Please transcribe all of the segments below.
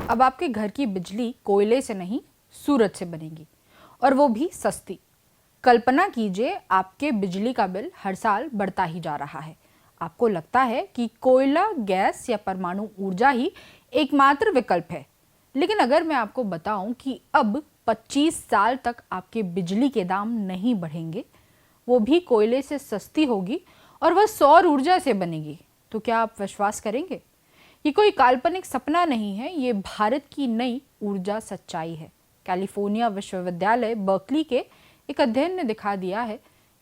अब आपके घर की बिजली कोयले से नहीं, सूरज से बनेगी, और वो भी सस्ती। कल्पना कीजिए, आपके बिजली का बिल हर साल बढ़ता ही जा रहा है। आपको लगता है कि कोयला, गैस या परमाणु ऊर्जा ही एकमात्र विकल्प है। लेकिन अगर मैं आपको बताऊं कि अब 25 साल तक आपके बिजली के दाम नहीं बढ़ेंगे, वो भी कोयले से सस्ती होगी और वह सौर ऊर्जा से बनेगी, तो क्या आप विश्वास करेंगे? ये कोई काल्पनिक सपना नहीं है, ये भारत की नई ऊर्जा सच्चाई है। कैलिफोर्निया विश्वविद्यालय बर्कली के एक अध्ययन ने दिखा दिया है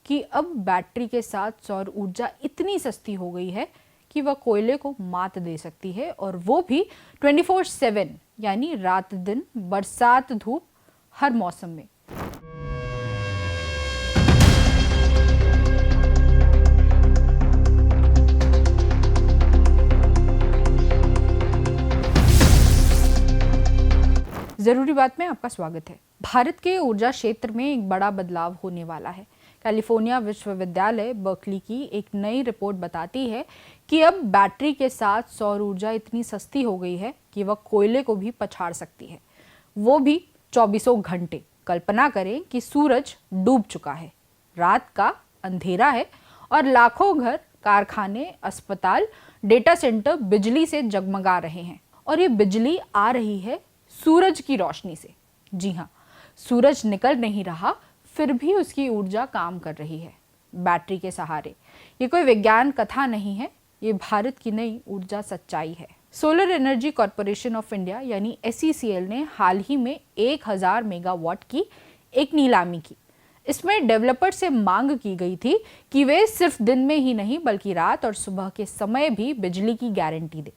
कि अब बैटरी के साथ सौर ऊर्जा इतनी सस्ती हो गई है कि वह कोयले को मात दे सकती है, और वो भी 24/7, यानी रात दिन, बरसात धूप, हर मौसम में। जरूरी बात में आपका स्वागत है। भारत के ऊर्जा क्षेत्र में एक बड़ा बदलाव होने वाला है। कैलिफोर्निया विश्वविद्यालय बर्कली की एक नई रिपोर्ट बताती है कि अब बैटरी के साथ सौर ऊर्जा इतनी सस्ती हो गई है कि वह कोयले को भी पछाड़ सकती है, वो भी 24 घंटे। कल्पना करें कि सूरज डूब चुका है, रात का अंधेरा है और लाखों घर, कारखाने, अस्पताल, डेटा सेंटर बिजली से जगमगा रहे हैं, और ये बिजली आ रही है सूरज की रोशनी से। जी हाँ, सूरज निकल नहीं रहा, फिर भी उसकी ऊर्जा काम कर रही है बैटरी के सहारे। ये कोई विज्ञान कथा नहीं है, ये भारत की नई ऊर्जा सच्चाई है। Solar energy corporation of India यानी SECL ने हाल ही में 1000 मेगावाट की एक नीलामी की। इसमें डेवलपर से मांग की गई थी कि वे सिर्फ दिन में ही नहीं बल्कि रात और सुबह के समय भी बिजली की गारंटी दे,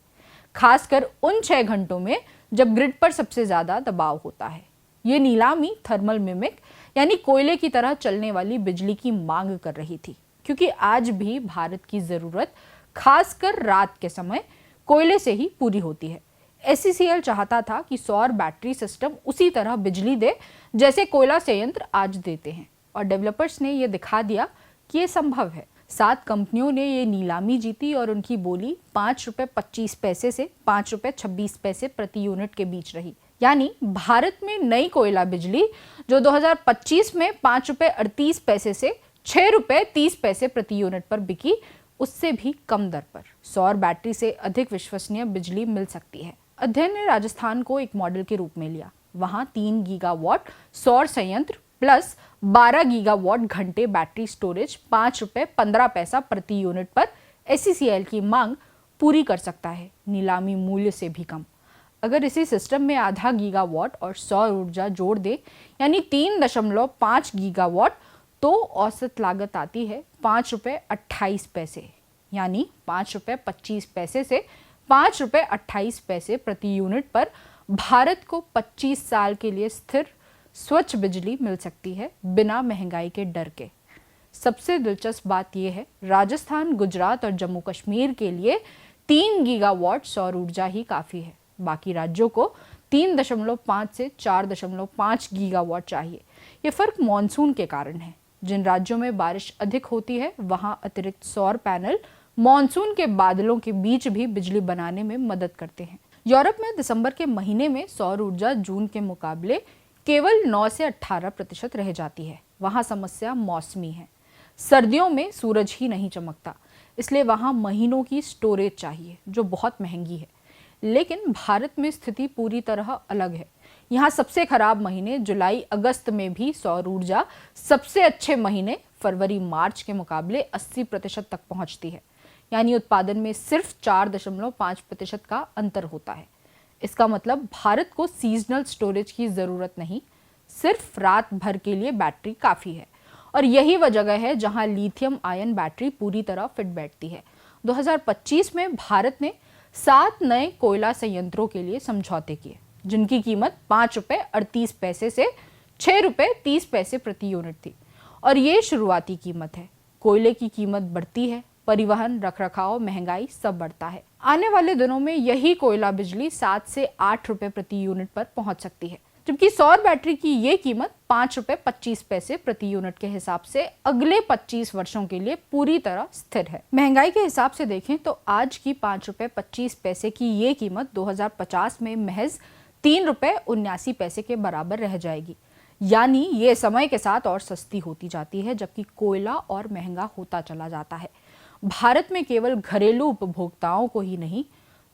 खासकर उन 6 घंटों में जब ग्रिड पर सबसे ज्यादा दबाव होता है। ये नीलामी थर्मल मिमिक यानी कोयले की तरह चलने वाली बिजली की मांग कर रही थी, क्योंकि आज भी भारत की जरूरत खासकर रात के समय कोयले से ही पूरी होती है। SECL चाहता था कि सौर बैटरी सिस्टम उसी तरह बिजली दे जैसे कोयला संयंत्र आज देते हैं, और डेवलपर्स ने यह दिखा दिया कि यह संभव है। 7 कंपनियों ने ये नीलामी जीती और उनकी बोली ₹5.25 से ₹5.26 प्रति यूनिट के बीच रही। यानी भारत में नई कोयला बिजली जो 2025 में ₹5.38 से ₹6.30 प्रति यूनिट पर बिकी, उससे भी कम दर पर सौर बैटरी से अधिक विश्वसनीय बिजली मिल सकती है। अध्ययन ने राजस्थान को एक मॉडल के रूप में लिया। वहां 3 गीगावाट सौर संयंत्र प्लस 12 गीगावाट घंटे बैटरी स्टोरेज ₹5.15 प्रति यूनिट पर SECL की मांग पूरी कर सकता है, नीलामी मूल्य से भी कम। अगर इसी सिस्टम में आधा गीगावाट और सौर ऊर्जा जोड़ दे, यानी 3.5 गीगावाट, तो औसत लागत आती है ₹5.28, यानी ₹5.25 से ₹5.28 प्रति यूनिट पर भारत को 25 साल के लिए स्थिर स्वच्छ बिजली मिल सकती है, बिना महंगाई के डर के। सबसे दिलचस्प बात यह है, राजस्थान, गुजरात और जम्मू कश्मीर के लिए 3 गीगावाट सौर ऊर्जा ही काफी है। बाकी राज्यों को 3.5 से 4.5 गीगावाट चाहिए। ये फर्क मॉनसून के कारण है। जिन राज्यों में बारिश अधिक होती है, वहां अतिरिक्त सौर पैनल मॉनसून के बादलों के बीच भी बिजली बनाने में मदद करते हैं। यूरोप में दिसंबर के महीने में सौर ऊर्जा जून के मुकाबले केवल 9 से 18% रह जाती है। वहां समस्या मौसमी है। सर्दियों में सूरज ही नहीं चमकता, इसलिए वहां महीनों की स्टोरेज चाहिए, जो बहुत महंगी है। लेकिन भारत में स्थिति पूरी तरह अलग है। यहाँ सबसे खराब महीने जुलाई अगस्त में भी सौर ऊर्जा सबसे अच्छे महीने फरवरी मार्च के मुकाबले 80% तक पहुंचती है, यानी उत्पादन में सिर्फ 4.5% का अंतर होता है। इसका मतलब भारत को सीजनल स्टोरेज की जरूरत नहीं, सिर्फ रात भर के लिए बैटरी काफी है। और यही वह जगह है जहां लिथियम आयन बैटरी पूरी तरह फिट बैठती है। 2025 में भारत ने 7 नए कोयला संयंत्रों के लिए समझौते किए, जिनकी कीमत ₹5.38 से ₹6.30 प्रति यूनिट थी, और ये शुरुआती कीमत है। कोयले की कीमत बढ़ती है, परिवहन, रखरखाव, महंगाई सब बढ़ता है। आने वाले दिनों में यही कोयला बिजली 7 से ₹8 प्रति यूनिट पर पहुंच सकती है, जबकि सौर बैटरी की ये कीमत ₹5.25 प्रति यूनिट के हिसाब से अगले 25 वर्षों के लिए पूरी तरह स्थिर है। महंगाई के हिसाब से देखें तो आज की ₹5.25 की ये कीमत 2050 में महज ₹3.79 के बराबर रह जाएगी। यानी ये समय के साथ और सस्ती होती जाती है, जबकि कोयला और महंगा होता चला जाता है। भारत में केवल घरेलू उपभोक्ताओं को ही नहीं,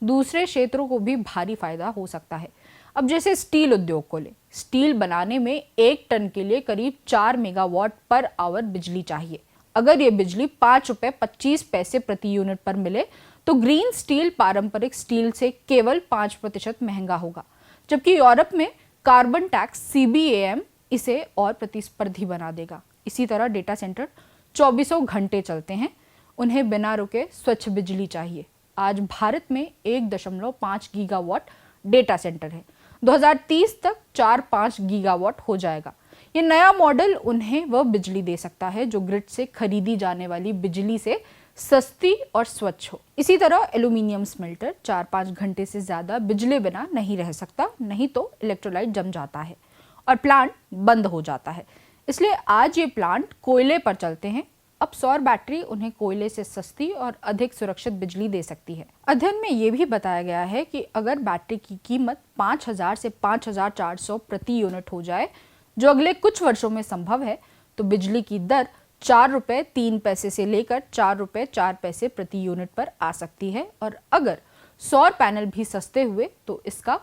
दूसरे क्षेत्रों को भी भारी फायदा हो सकता है। अब जैसे स्टील उद्योग को ले, स्टील बनाने में 1 टन के लिए करीब 4 मेगावाट पर आवर बिजली चाहिए। अगर ये बिजली ₹5.25 प्रति यूनिट पर मिले तो ग्रीन स्टील पारंपरिक स्टील से केवल 5% महंगा होगा, जबकि यूरोप में कार्बन टैक्स CBAM इसे और प्रतिस्पर्धी बना देगा। इसी तरह डेटा सेंटर 24 घंटे चलते हैं, उन्हें बिना रुके स्वच्छ बिजली चाहिए। आज भारत में 1.5 गीगावाट डेटा सेंटर है। 2030 तक 4-5 गीगावाट हो जाएगा। ये नया मॉडल उन्हें वह बिजली दे सकता है जो ग्रिड से खरीदी जाने वाली बिजली से सस्ती और स्वच्छ हो। इसी तरह एल्यूमिनियम स्मेल्टर 4-5 घंटे से ज्यादा बिजली बिना नहीं रह सकता, नहीं तो इलेक्ट्रोलाइट जम जाता है और प्लांट बंद हो जाता है। इसलिए आज ये प्लांट कोयले पर चलते हैं। अब सौर बैटरी उन्हें कोयले से सस्ती और अधिक सुरक्षित बिजली दे सकती है। अध्ययन में ये भी बताया गया है कि अगर बैटरी की कीमत 5,000 से 5,400 प्रति यूनिट हो जाए, जो अगले कुछ वर्षों में संभव है, तो बिजली की दर ₹4.03 से लेकर ₹4.04 प्रति यूनिट पर आ सकती है। और अगर सौर पैनल भी सस्ते हुए तो इसका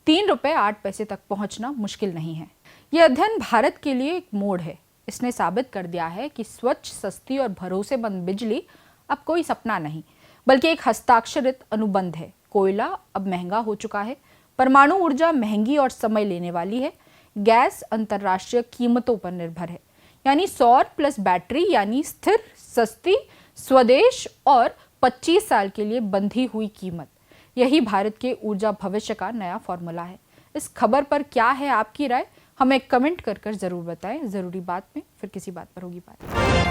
₹3.08 तक पहुंचना मुश्किल नहीं है। यह अध्ययन भारत के लिए एक मोड़ है। इसने साबित कर दिया है कि स्वच्छ, सस्ती और भरोसेमंद बिजली अब कोई सपना नहीं, बल्कि एक हस्ताक्षरित अनुबंध है। कोयला अब महंगा हो चुका है, परमाणु ऊर्जा महंगी और समय लेने वाली है, गैस अंतर्राष्ट्रीय कीमतों पर निर्भर है। यानी सौर प्लस बैटरी यानी स्थिर, सस्ती, स्वदेश और 25 साल के लिए बंधी हुई कीमत। यही भारत के ऊर्जा भविष्य का नया फॉर्मूला है। इस खबर पर क्या है आपकी राय? हमें कमेंट कर जरूर बताएं। जरूरी बात में फिर किसी बात पर होगी बात।